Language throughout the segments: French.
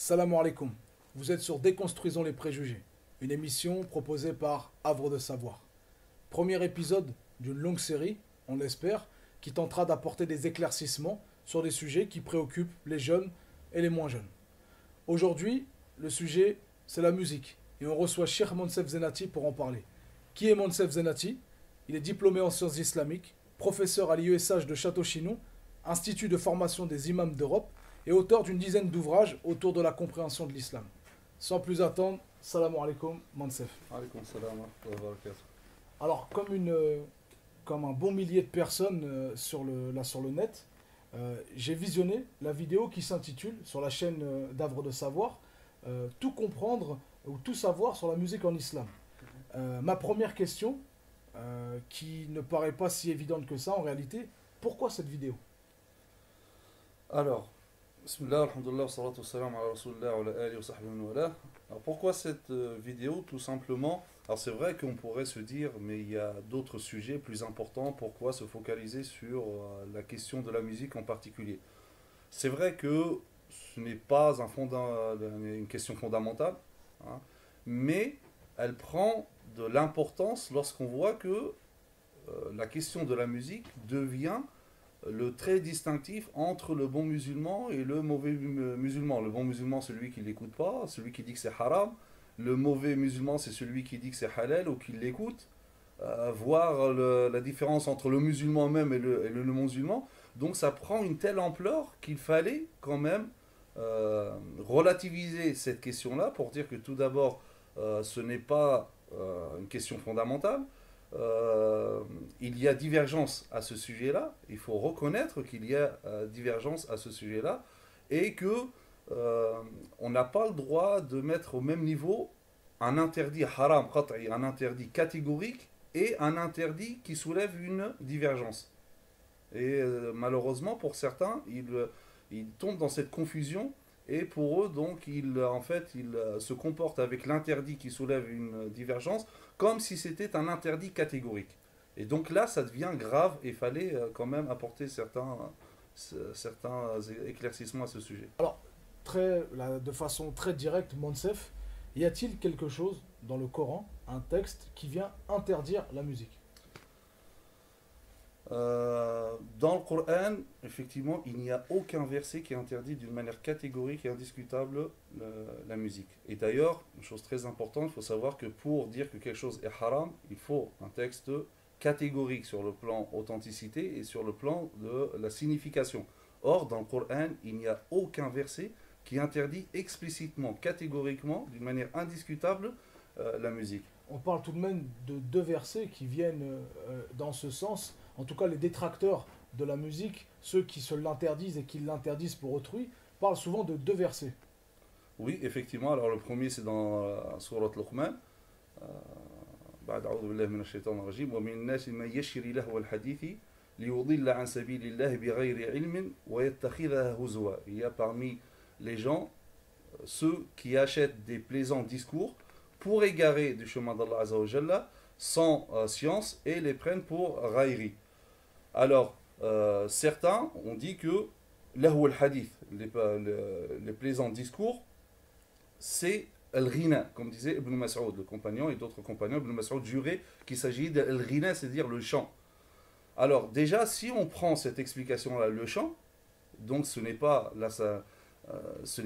Salam alaikum. Vous êtes sur Déconstruisons les préjugés, une émission proposée par Havre de Savoir. Premier épisode d'une longue série, on l'espère, qui tentera d'apporter des éclaircissements sur des sujets qui préoccupent les jeunes et les moins jeunes. Aujourd'hui, le sujet, c'est la musique. Et on reçoit Cheikh Monsef Zenati pour en parler. Qui est Monsef Zenati? Il est diplômé en sciences islamiques, professeur à l'IESH de Château-Chinon, Institut de formation des imams d'Europe, et auteur d'une dizaine d'ouvrages autour de la compréhension de l'islam. Sans plus attendre, salam alaikum, Monsef. Alaikum salam wa barakatuh. Alors, comme un bon millier de personnes sur le net, j'ai visionné la vidéo qui s'intitule, sur la chaîne d'Havre de Savoir, Tout comprendre ou tout savoir sur la musique en islam. Ma première question, qui ne paraît pas si évidente que ça en réalité, pourquoi cette vidéo? Alors, Bismillah, alhamdulillah, salatu wassalam ala rasulillah wa ala alihi wa sahbihi wa wala. Alors pourquoi cette vidéo? Tout simplement, alors c'est vrai qu'on pourrait se dire, mais il y a d'autres sujets plus importants, pourquoi se focaliser sur la question de la musique en particulier? C'est vrai que ce n'est pas une question fondamentale, hein, mais elle prend de l'importance lorsqu'on voit que la question de la musique devient le trait distinctif entre le bon musulman et le mauvais musulman. Le bon musulman, c'est celui qui ne l'écoute pas, celui qui dit que c'est haram. Le mauvais musulman, c'est celui qui dit que c'est halal ou qui l'écoute. Voir la différence entre le musulman même et le non-musulman. Donc ça prend une telle ampleur qu'il fallait quand même relativiser cette question-là pour dire que tout d'abord, ce n'est pas une question fondamentale. Il y a divergence à ce sujet-là. Il faut reconnaître qu'il y a divergence à ce sujet-là et que on n'a pas le droit de mettre au même niveau un interdit haram, un interdit catégorique et un interdit qui soulève une divergence. Et malheureusement, pour certains, ils tombent dans cette confusion et pour eux, donc, ils se comportent avec l'interdit qui soulève une divergence comme si c'était un interdit catégorique. Et donc là, ça devient grave et il fallait quand même apporter certains éclaircissements à ce sujet. Alors, de façon très directe, Monsef, y a-t-il quelque chose dans le Coran, un texte, qui vient interdire la musique? Dans le Coran, effectivement, il n'y a aucun verset qui interdit d'une manière catégorique et indiscutable la musique. Et d'ailleurs, une chose très importante, il faut savoir que pour dire que quelque chose est haram, il faut un texte catégorique sur le plan authenticité et sur le plan de la signification. Or, dans le Coran, il n'y a aucun verset qui interdit explicitement, catégoriquement, d'une manière indiscutable, la musique. On parle tout de même de deux versets qui viennent dans ce sens. En tout cas, les détracteurs de la musique, ceux qui se l'interdisent et qui l'interdisent pour autrui, parlent souvent de deux versets. Oui, effectivement. Alors le premier, c'est dans Surat Luqman. بعد أعوذ بالله من الشيطان الرجيم ومن الناس من يشري لهو الحديث ليضل عن سبيل الله بغير علم ويتخذها هزوا. Il y a parmi les gens ceux qui achètent des plaisants discours pour égarer du chemin d'Allah Azza wa Jalla sans science et les prennent pour raillerie. Alors, certains ont dit que lahu al-hadith, les plaisants discours, c'est al-ghina, comme disait Ibn Mas'ud, le compagnon, et d'autres compagnons. Ibn Mas'ud jurait qu'il s'agit d'al-ghina, c'est-à-dire le chant. Alors, déjà, si on prend cette explication-là, le chant, donc ce n'est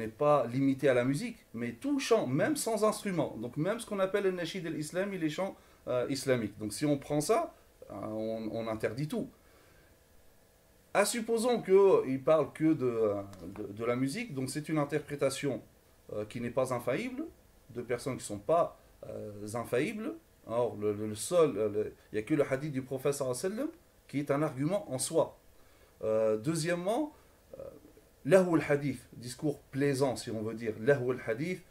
pas limité à la musique, mais tout chant, même sans instrument, donc même ce qu'on appelle le nashid al-islami, les chants islamiques. Donc si on prend ça, on interdit tout. Supposons qu'il ne parle que de la musique, donc c'est une interprétation qui n'est pas infaillible, de personnes qui ne sont pas infaillibles. Or, il n'y a que le hadith du prophète sallallahu alayhi wa sallam qui est un argument en soi. Deuxièmement, lahu al-hadith, discours plaisant si on veut dire, lahu al-hadith,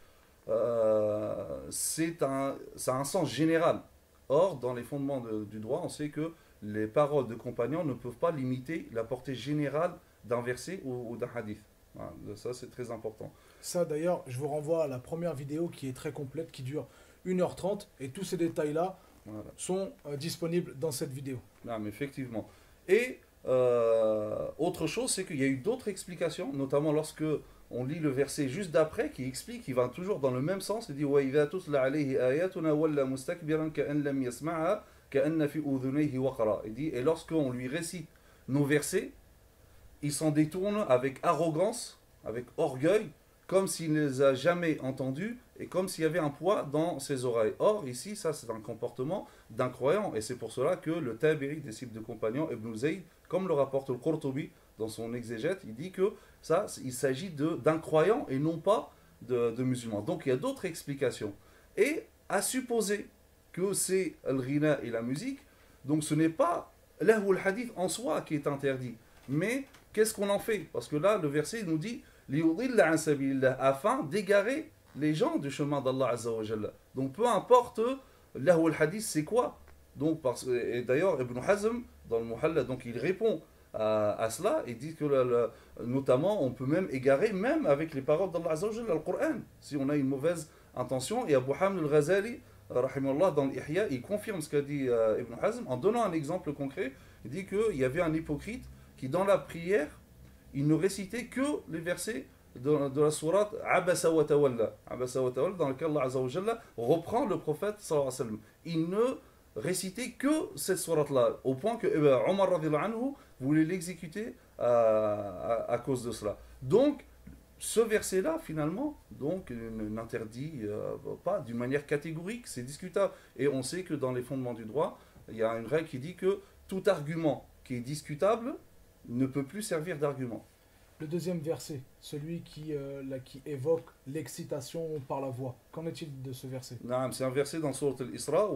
ça a un sens général. Or, dans les fondements du droit, on sait que les paroles de compagnons ne peuvent pas limiter la portée générale d'un verset ou d'un hadith. Voilà, ça, c'est très important. Ça, d'ailleurs, je vous renvoie à la première vidéo qui est très complète, qui dure 1h30, et tous ces détails-là sont disponibles dans cette vidéo. Non, mais effectivement. Et autre chose, c'est qu'il y a eu d'autres explications, notamment lorsque on lit le verset juste d'après qui explique, qui va toujours dans le même sens. Il dit وَإِذَا تُتْلَى عَلَيْهِ آيَاتُنَا وَلَّى مُسْتَكْبِرًا كَأَنْ لَمْ يَسْمَعْهَا كَأَنَّ فِي أُذُنَيْهِ وَقْرًا. Il dit, et lorsqu'on lui récite nos versets, il s'en détourne avec arrogance, avec orgueil, comme s'il ne les a jamais entendus et comme s'il y avait un poids dans ses oreilles. Or, ici, ça c'est un comportement d'un croyant. Et c'est pour cela que le Tabi'i, disciple de compagnon, Ibn Zayd, comme le rapporte le Qurtubi dans son exégète, il dit que ça, il s'agit d'un croyant et non pas de musulman. Donc il y a d'autres explications. Et à supposer que c'est al-ghina et la musique, donc ce n'est pas l'ahou al-hadith en soi qui est interdit. Mais qu'est-ce qu'on en fait? Parce que là, le verset nous dit liyudilla an sabilillah, afin d'égarer les gens du chemin d'Allah Azza wa Jalla. Donc peu importe l'ahou al-hadith, c'est quoi? Donc, et d'ailleurs, Ibn Hazm, dans le Muhalla, donc il répond à cela et dit que notamment on peut même égarer même avec les paroles d'Allah Azza wa Jalla, le Coran, si on a une mauvaise intention. Et Abu Hamd al-Ghazali, rahimahullah, dans l'Ihya, il confirme ce qu'a dit Ibn Hazm en donnant un exemple concret. Il dit qu'il y avait un hypocrite qui dans la prière, il ne récitait que les versets de la sourate Abasa wa Tawalla. Abasa wa Tawalla, dans lequel Allah Azza wa Jalla reprend le prophète sallallahu alayhi wa sallam. Il ne récitait que cette sourate-là, au point que Omar radhiyallahu anhu voulait l'exécuter à cause de cela. Donc, ce verset-là, finalement, donc n'interdit pas d'une manière catégorique, c'est discutable. Et on sait que dans les fondements du droit, il y a une règle qui dit que tout argument qui est discutable ne peut plus servir d'argument. Le deuxième verset, celui qui évoque l'excitation par la voix. Qu'en est-il de ce verset? C'est un verset dans Sourate Al-Isra.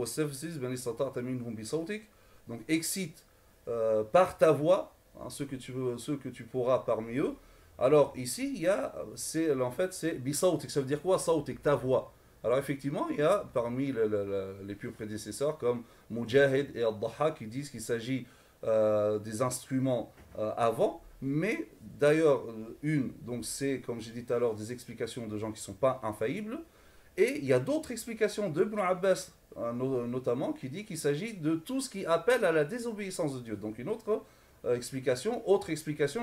Donc excite par ta voix, hein, ceux que tu pourras parmi eux. Alors ici, en fait, c'est bisautik. Ça veut dire quoi, sautik, ta voix? Alors effectivement, il y a parmi les pieux prédécesseurs comme Mujahid et Al-Dhaha qui disent qu'il s'agit des instruments avant. Mais d'ailleurs, donc c'est, comme j'ai dit tout à l'heure, des explications de gens qui ne sont pas infaillibles. Et il y a d'autres explications d'Ibn Abbas, notamment, qui dit qu'il s'agit de tout ce qui appelle à la désobéissance de Dieu. Donc une autre explication,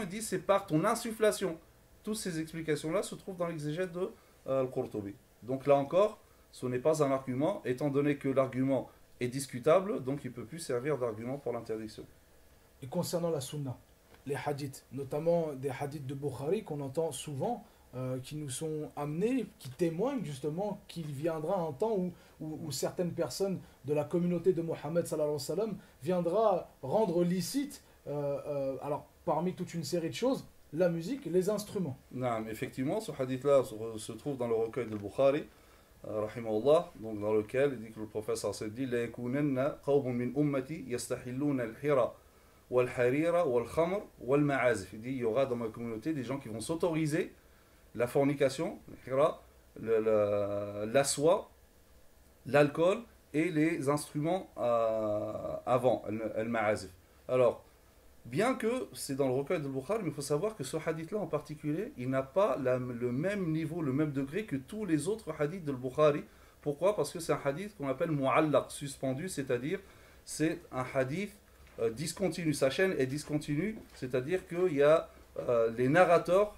il dit c'est par ton insufflation. Toutes ces explications-là se trouvent dans l'exégète de Al-Qurtubi. Donc là encore, ce n'est pas un argument, étant donné que l'argument est discutable, donc il ne peut plus servir d'argument pour l'interdiction. Et concernant la sunna, les hadiths, notamment des hadiths de Bukhari qu'on entend souvent, qui nous sont amenés, qui témoignent justement qu'il viendra un temps où certaines personnes de la communauté de Mohammed sallallahu alayhi wa sallam viendra rendre licite, alors parmi toute une série de choses, la musique, les instruments. Non, effectivement, ce hadith-là se trouve dans le recueil de Bukhari, rahimahullah, donc dans lequel il dit que le professeur s'est dit La yakunanna qawmun min ummati yastahilluna al-hira wal-harira wal-khamr wal-ma'azif. Il dit il y aura dans ma communauté des gens qui vont s'autoriser la fornication, la soie, l'alcool et les instruments avant, al-ma'azif. Alors, bien que c'est dans le recueil de Bukhari, mais il faut savoir que ce hadith-là en particulier, il n'a pas le même niveau, le même degré que tous les autres hadiths de Bukhari. Pourquoi? Parce que c'est un hadith qu'on appelle mu'allaq, suspendu, c'est-à-dire c'est un hadith discontinu. Sa chaîne est discontinue, c'est-à-dire qu'il y a les narrateurs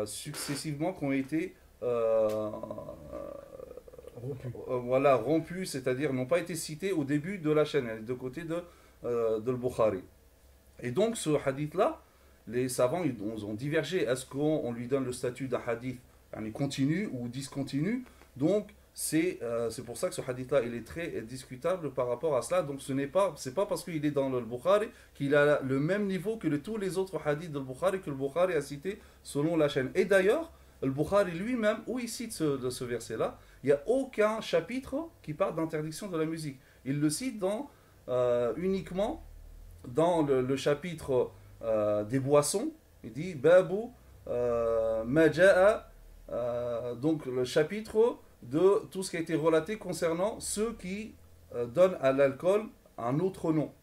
successivement qui ont été rompus, c'est-à-dire n'ont pas été cités au début de la chaîne, de côté de le Bukhari. Et donc ce hadith-là, les savants ils ont divergé. Est-ce qu'on lui donne le statut d'un hadith continu ou discontinu? Donc c'est pour ça que ce hadith-là il est très discutable par rapport à cela. Donc c'est pas parce qu'il est dans le Bukhari qu'il a le même niveau que tous les autres hadiths de Bukhari que le Bukhari a cité selon la chaîne. Et d'ailleurs, le Bukhari lui-même, où il cite ce verset-là, il n'y a aucun chapitre qui parle d'interdiction de la musique. Il le cite uniquement dans le chapitre des boissons. Il dit Babu Maja'a, donc le chapitre de tout ce qui a été relaté concernant ceux qui donnent à l'alcool un autre nom,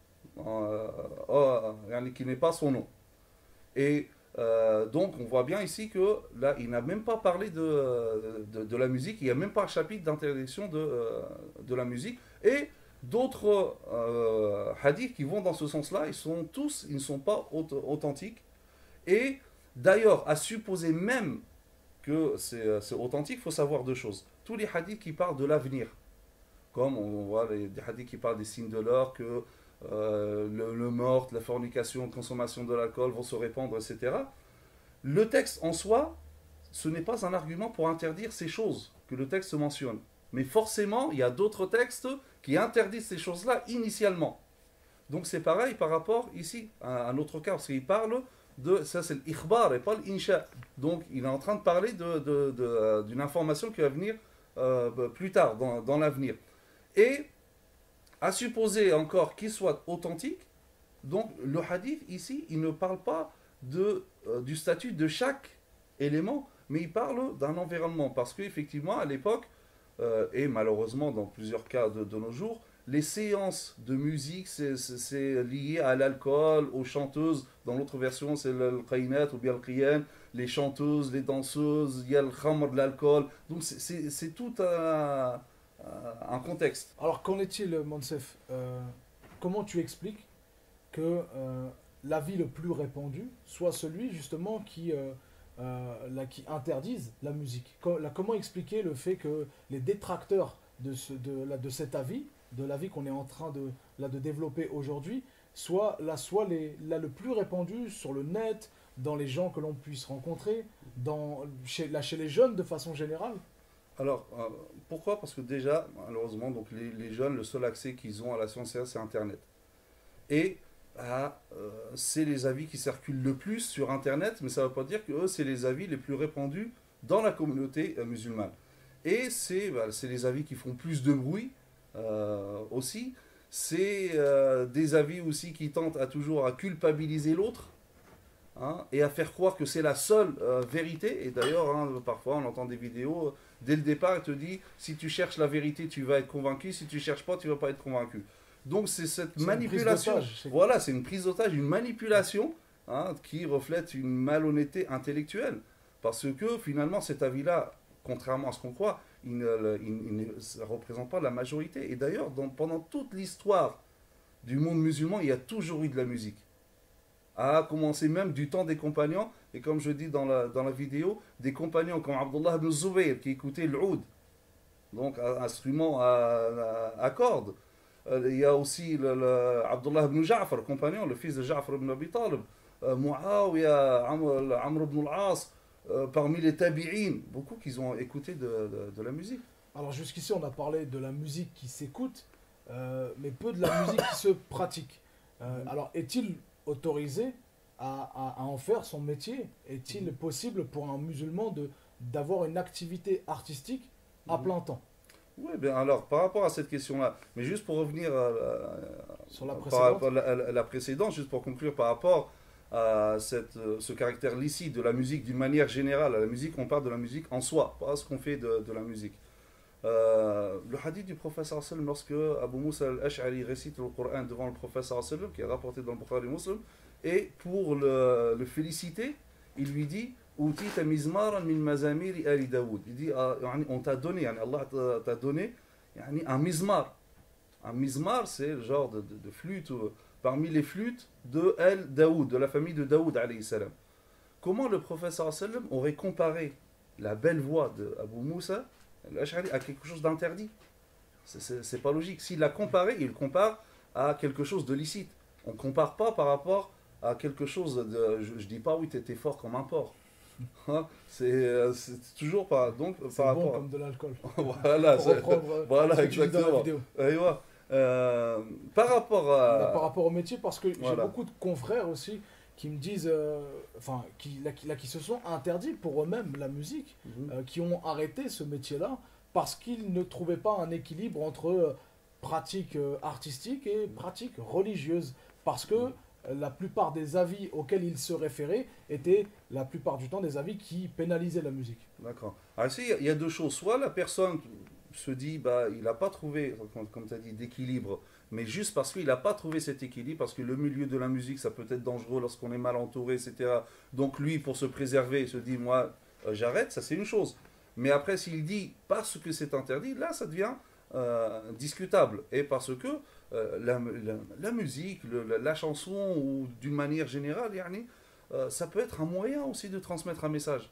qui n'est pas son nom. Et donc on voit bien ici que là il n'a même pas parlé de la musique, il n'y a même pas un chapitre d'interdiction de la musique. Et d'autres hadiths qui vont dans ce sens-là, ils ne sont pas authentiques. Et d'ailleurs, à supposer même que c'est authentique, il faut savoir deux choses. Tous les hadiths qui parlent de l'avenir, comme on voit des hadiths qui parlent des signes de l'heure, que le meurtre, la fornication, la consommation de l'alcool vont se répandre, etc. Le texte en soi, ce n'est pas un argument pour interdire ces choses que le texte mentionne. Mais forcément, il y a d'autres textes qui interdisent ces choses-là initialement. Donc c'est pareil par rapport ici à un autre cas, parce qu'il parle de, ça c'est l'ikhbar et pas l'insha. Donc il est en train de parler d'une information qui va venir plus tard, dans l'avenir. Et à supposer encore qu'il soit authentique, donc le hadith ici, il ne parle pas du statut de chaque élément, mais il parle d'un environnement. Parce qu'effectivement, à l'époque, et malheureusement dans plusieurs cas de nos jours, les séances de musique, c'est lié à l'alcool, aux chanteuses. Dans l'autre version, c'est le qaynat ou bien le qiyan, les chanteuses, les danseuses, il y a le khamr de l'alcool. Donc c'est tout un contexte. Alors, qu'en est-il, Monsef? Comment tu expliques que l'avis le plus répandu soit celui justement qui interdise la musique? Comment expliquer le fait que les détracteurs de cet avis, de l'avis qu'on est en train de développer aujourd'hui, soit le plus répandu sur le net, dans les gens que l'on puisse rencontrer, chez les jeunes de façon générale? Alors, pourquoi? Parce que déjà, malheureusement, donc les jeunes, le seul accès qu'ils ont à la science, c'est Internet. Et c'est les avis qui circulent le plus sur Internet, mais ça ne veut pas dire que eux, c'est les avis les plus répandus dans la communauté musulmane. Et c'est les avis qui font plus de bruit aussi. C'est des avis aussi qui tentent toujours à culpabiliser l'autre, hein, et à faire croire que c'est la seule vérité. Et d'ailleurs, hein, parfois, on entend des vidéos, dès le départ, il te dit, si tu cherches la vérité, tu vas être convaincu, si tu ne cherches pas, tu ne vas pas être convaincu. Donc c'est cette manipulation. Voilà, c'est une prise d'otage, une manipulation, hein, qui reflète une malhonnêteté intellectuelle. Parce que finalement, cet avis-là, contrairement à ce qu'on croit, il ne représente pas la majorité. Et d'ailleurs, pendant toute l'histoire du monde musulman, il y a toujours eu de la musique. À commencer même du temps des compagnons, et comme je dis dans la vidéo, des compagnons comme Abdullah ibn Zubayr qui écoutait l'oud, donc un instrument à cordes. Il y a aussi Abdullah ibn Ja'far, compagnon, le fils de Ja'far ibn Abi Talib, Muawiya, Amr ibn al-As, parmi les tabi'in, beaucoup qui ont écouté de la musique. Alors jusqu'ici, on a parlé de la musique qui s'écoute, mais peu de la musique qui se pratique. Alors, est-il autorisé à en faire son métier? Est-il possible pour un musulman d'avoir une activité artistique à plein temps? Oui, bien alors, par rapport à cette question-là, mais juste pour revenir Sur la par précédente? rapport à la précédente, juste pour conclure par rapport à ce caractère licite de la musique d'une manière générale, à la musique, on parle de la musique en soi, pas ce qu'on fait de la musique. Le hadith du prophète sallam, lorsque Abu Musa al-Ash'ari récite le Coran devant le prophète sallam, qui est rapporté dans le Bukhari Muslim, et pour le féliciter, il lui dit Outita mizmaran min mazamiri ali Daoud. Il dit on t'a donné, Allah t'a donné un mizmar. Un mizmar, c'est le genre de flûte parmi les flûtes de El Daoud, de la famille de Daoud alayhi salam. Comment le prophète sallam aurait comparé la belle voix de Abu Musa al-Ash'ari à quelque chose d'interdit? C'est pas logique. S'il l'a comparé, il compare à quelque chose de licite. On ne compare pas par rapport à quelque chose de. Je dis pas oui, tu étais fort comme un porc. C'est toujours pas. Donc, c'est par bon rapport comme de l'alcool. Voilà, voilà exactement. Par rapport à. Par rapport au métier, parce que j'ai Voilà. beaucoup de confrères aussi qui me disent, enfin, qui se sont interdits pour eux-mêmes la musique, qui ont arrêté ce métier-là parce qu'ils ne trouvaient pas un équilibre entre pratique artistique et pratique religieuse. Parce que la plupart des avis auxquels ils se référaient étaient la plupart du temps des avis qui pénalisaient la musique. D'accord. Alors ici, il y a deux choses. Soit la personne se dit, bah, il n'a pas trouvé, comme tu as dit, d'équilibre, mais juste parce qu'il n'a pas trouvé cet équilibre, parce que le milieu de la musique, ça peut être dangereux lorsqu'on est mal entouré, etc. Donc lui, pour se préserver, il se dit, moi, j'arrête, ça c'est une chose. Mais après, s'il dit, parce que c'est interdit, là, ça devient discutable. Et parce que la musique, la chanson, ou d'une manière générale, ça peut être un moyen aussi de transmettre un message.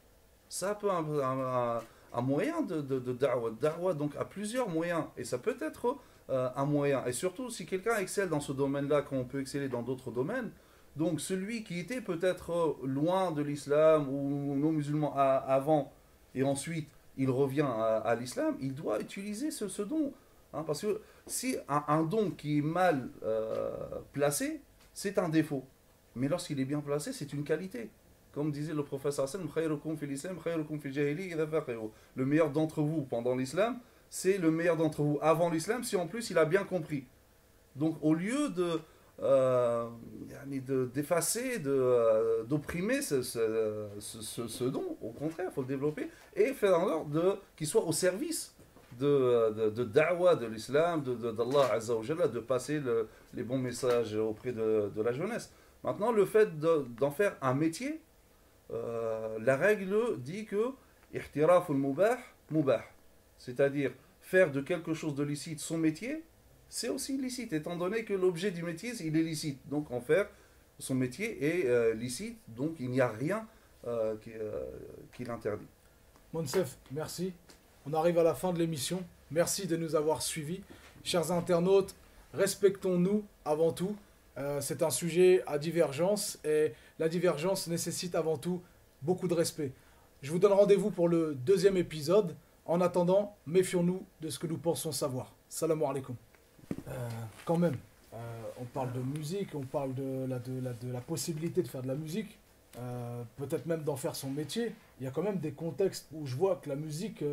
Ça peut un moyen de da'wah. Da'wah, donc, a plusieurs moyens. Et ça peut être un moyen. Et surtout, si quelqu'un excelle dans ce domaine-là, quand on peut exceller dans d'autres domaines, donc celui qui était peut-être loin de l'islam ou non musulman avant, et ensuite il revient à l'islam, il doit utiliser ce don. Hein, parce que si un don qui est mal placé, c'est un défaut. Mais lorsqu'il est bien placé, c'est une qualité. Comme disait le professeur Hassan, le meilleur d'entre vous pendant l'islam, c'est le meilleur d'entre vous avant l'islam, si en plus il a bien compris. Donc au lieu d'effacer, d'opprimer ce don, au contraire, il faut le développer et faire en sorte qu'il soit au service de da'wah de l'islam, d'Allah Azza wa Jalla, de passer les bons messages auprès de la jeunesse. Maintenant, le fait d'en faire un métier, la règle dit que ihtiraful mubah, mubah. C'est-à-dire faire de quelque chose de licite son métier, c'est aussi licite, étant donné que l'objet du métier, il est licite. Donc en faire son métier est licite, donc il n'y a rien qui l'interdit. Monsef, merci. On arrive à la fin de l'émission. Merci de nous avoir suivis. Chers internautes, respectons-nous avant tout. C'est un sujet à divergence et la divergence nécessite avant tout beaucoup de respect. Je vous donne rendez-vous pour le 2e épisode. En attendant, méfions-nous de ce que nous pensons savoir. Salam alaikum. Quand même, on parle de musique, on parle de la possibilité de faire de la musique, peut-être même d'en faire son métier. Il y a quand même des contextes où je vois que la musique,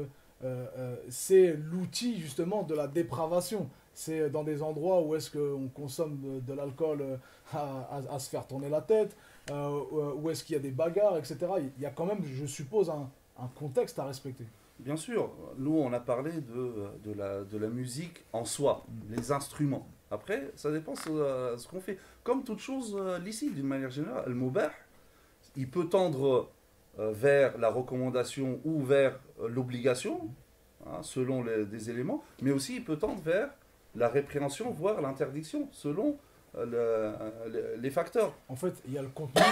c'est l'outil justement de la dépravation. C'est dans des endroits où est-ce qu'on consomme de l'alcool à se faire tourner la tête, où est-ce qu'il y a des bagarres, etc. Il y a quand même, je suppose, un contexte à respecter. Bien sûr, nous on a parlé de la musique en soi, les instruments. Après, ça dépend de ce qu'on fait. Comme toute chose licite, d'une manière générale, le mubah, il peut tendre vers la recommandation ou vers l'obligation, hein, selon des éléments, mais aussi il peut tendre vers la répréhension, voire l'interdiction, selon les facteurs. En fait, il y a le contenu.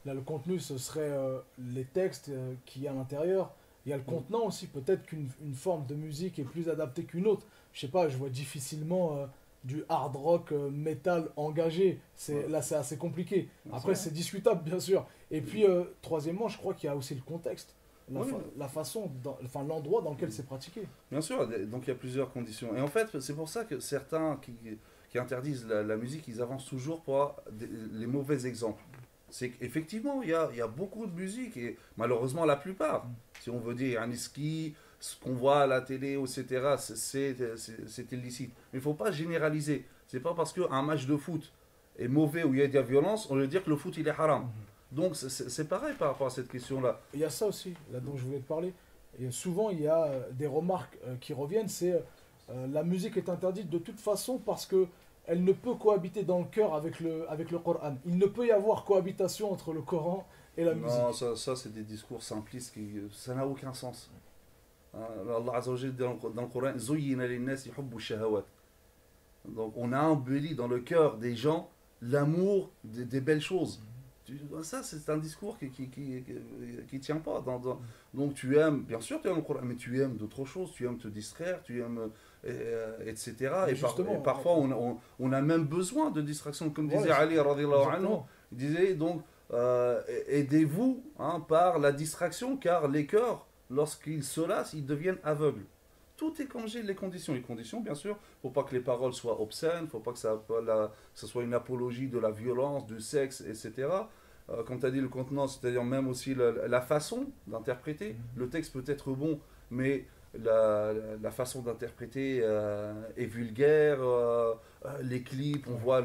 Là, le contenu, ce serait les textes qu'il y a à l'intérieur. Il y a le contenant aussi, peut-être qu'une forme de musique est plus adaptée qu'une autre. Je sais pas, je vois difficilement du hard rock metal engagé. Là, c'est assez compliqué. Après, c'est discutable, bien sûr. Et puis, troisièmement, je crois qu'il y a aussi le contexte. La façon, l'endroit dans lequel c'est pratiqué. Bien sûr, donc il y a plusieurs conditions. Et en fait, c'est pour ça que certains qui interdisent la musique, ils avancent toujours pour les mauvais exemples. C'est qu'effectivement, il y a beaucoup de musique, et malheureusement la plupart, si on veut dire un ski, ce qu'on voit à la télé, etc., c'est illicite. Mais il ne faut pas généraliser. C'est pas parce qu'un match de foot est mauvais ou il y a de la violence, on veut dire que le foot il est haram. Donc c'est pareil par rapport à cette question-là. Il y a ça aussi, là dont je voulais te parler. Et souvent, il y a des remarques qui reviennent, c'est la musique est interdite de toute façon parce que elle ne peut cohabiter dans le cœur avec le Coran. Il ne peut y avoir cohabitation entre le Coran et la musique. Non, ça c'est des discours simplistes, ça n'a aucun sens. Allah Azza wa Jalla dit dans le Coran, Zuyyina linnasi hubbu shahawat. Donc on a embelli dans le cœur des gens l'amour des belles choses. Ça c'est un discours qui tient pas. Donc tu aimes, bien sûr tu aimes le Coran, mais tu aimes d'autres choses, tu aimes te distraire, tu aimes etc. Et parfois on a même besoin de distraction, comme disait Ali radhiyallahu anhu. Il disait donc aidez-vous par la distraction, car les cœurs, lorsqu'ils se lassent, ils deviennent aveugles. Tout est comme j'ai les conditions. Les conditions, bien sûr, il ne faut pas que les paroles soient obscènes, il ne faut pas que ça soit une apologie de la violence, du sexe, etc. Comme tu as dit, le contenant, c'est-à-dire même aussi la façon d'interpréter. Le texte peut être bon, mais la façon d'interpréter est vulgaire. Les clips, on voit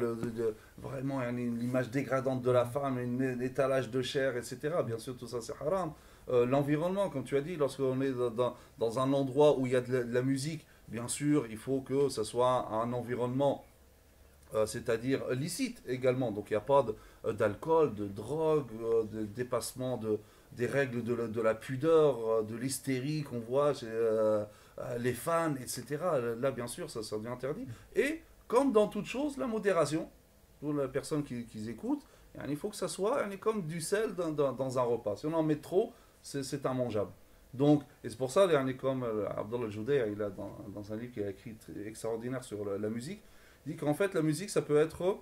vraiment l'image dégradante de la femme, un étalage de chair, etc. Bien sûr, tout ça, c'est haram. L'environnement, comme tu as dit, lorsqu'on est dans un endroit où il y a de la musique, bien sûr, il faut que ce soit un environnement, c'est-à-dire licite également. Donc il n'y a pas d'alcool, de drogue, de dépassement des règles de la pudeur, de l'hystérie qu'on voit chez les fans, etc. Là, bien sûr, ça devient interdit. Et comme dans toute chose, la modération, pour les personnes qui écoutent, il faut que ça soit comme du sel dans un repas. Si on en met trop, c'est immangeable. Donc, et c'est pour ça, comme Abdullah Jouday, il a dans un livre qu'il a écrit extraordinaire sur la musique, il dit qu'en fait la musique ça peut être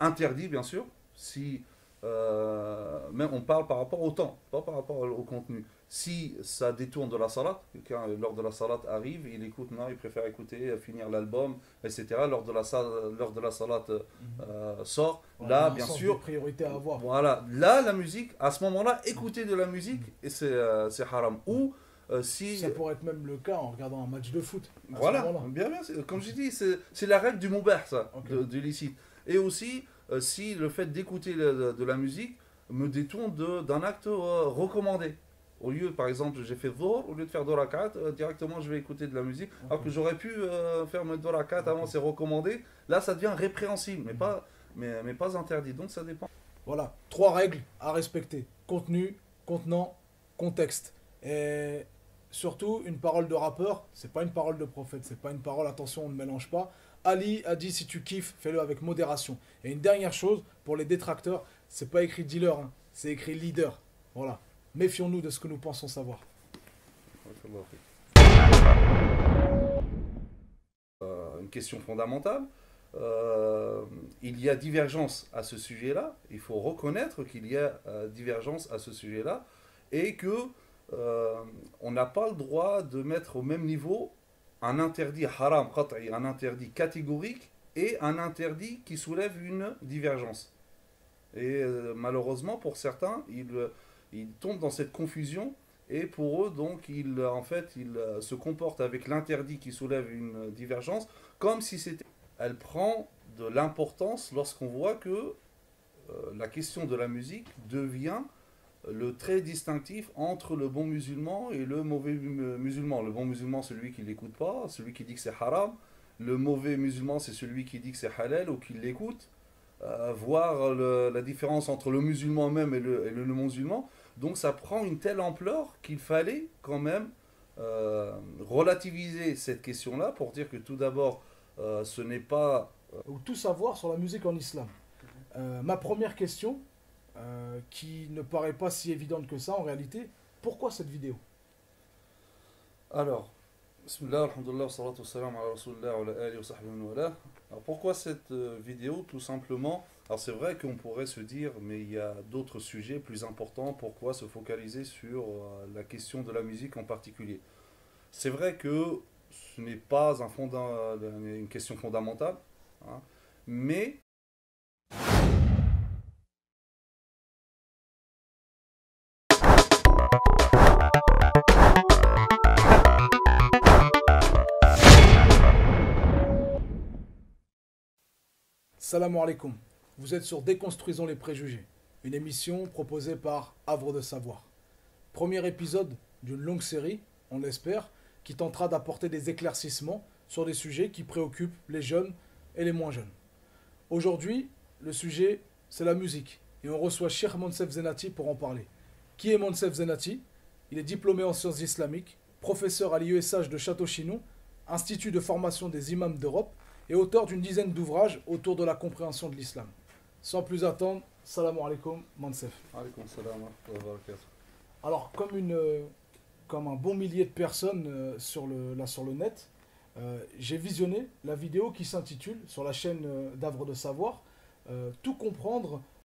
interdit bien sûr, si mais on parle par rapport au temps, pas par rapport au contenu. Si ça détourne de la salat, quelqu'un lors de la salat arrive, il écoute, non, il préfère écouter, finir l'album, etc. Lors de la salat sort, Voilà, là un bien sens sûr, de priorité à avoir. voilà, là la musique, à ce moment-là, écouter de la musique, et c'est haram. Ou si Ça pourrait être même le cas en regardant un match de foot. À ce voilà, moment-là. bien, comme je dis, c'est la règle du mubah, ça, Ok. du licite. Et aussi, si le fait d'écouter de la musique me détourne d'un acte recommandé. Au lieu, par exemple, j'ai fait dhuhr, au lieu de faire 2 rak'at, directement je vais écouter de la musique, alors que j'aurais pu faire mes 2 rak'at avant, c'est recommandé. Là, ça devient répréhensible, mais pas interdit. Donc ça dépend. Voilà, 3 règles à respecter. Contenu, contenant, contexte. Et surtout, une parole de rappeur, c'est pas une parole de prophète, c'est pas une parole, attention, on ne mélange pas. Ali a dit si tu kiffes, fais-le avec modération. Et une dernière chose, pour les détracteurs, c'est pas écrit dealer, hein, c'est écrit leader. Voilà. Méfions-nous de ce que nous pensons savoir. Une question fondamentale. Il y a divergence à ce sujet-là. Il faut reconnaître qu'il y a divergence à ce sujet-là et que on n'a pas le droit de mettre au même niveau un interdit haram, qat'i, un interdit catégorique et un interdit qui soulève une divergence. Et malheureusement, pour certains, ils tombent dans cette confusion et pour eux, donc, ils se comportent avec l'interdit qui soulève une divergence comme si c'était. Elle prend de l'importance lorsqu'on voit que la question de la musique devient le trait distinctif entre le bon musulman et le mauvais musulman. Le bon musulman, c'est celui qui ne l'écoute pas, celui qui dit que c'est haram. Le mauvais musulman, c'est celui qui dit que c'est halal ou qui l'écoute. Voir la différence entre le musulman même et le non-musulman. Donc ça prend une telle ampleur qu'il fallait quand même relativiser cette question-là pour dire que tout d'abord, ce n'est pas... Ou tout savoir sur la musique en islam. Ma première question, qui ne paraît pas si évidente que ça en réalité, pourquoi cette vidéo? Alors, Bismillah, alhamdulillah, salatu wassalam ala rasulillah wa ala alihi wa sahbihi wa wala. Alors pourquoi cette vidéo? Tout simplement, alors c'est vrai qu'on pourrait se dire, mais il y a d'autres sujets plus importants, pourquoi se focaliser sur la question de la musique en particulier? C'est vrai que ce n'est pas une question fondamentale, hein, mais Salam alaikum. Vous êtes sur Déconstruisons les préjugés, une émission proposée par Havre de Savoir. Premier épisode d'une longue série, on l'espère, qui tentera d'apporter des éclaircissements sur des sujets qui préoccupent les jeunes et les moins jeunes. Aujourd'hui, le sujet, c'est la musique, et on reçoit Cheikh Monsef Zenati pour en parler. Qui est Monsef Zenati? Il est diplômé en sciences islamiques, professeur à l'IESH de Château-Chinon, institut de formation des imams d'Europe, et auteur d'une dizaine d'ouvrages autour de la compréhension de l'islam. Sans plus attendre, salam alaikum, Monsef. Alaykoum salam wa rahmatullahi wa barakatuh. Alors, comme un bon millier de personnes sur le net, j'ai visionné la vidéo qui s'intitule, sur la chaîne d'Havre de Savoir, Tout comprendre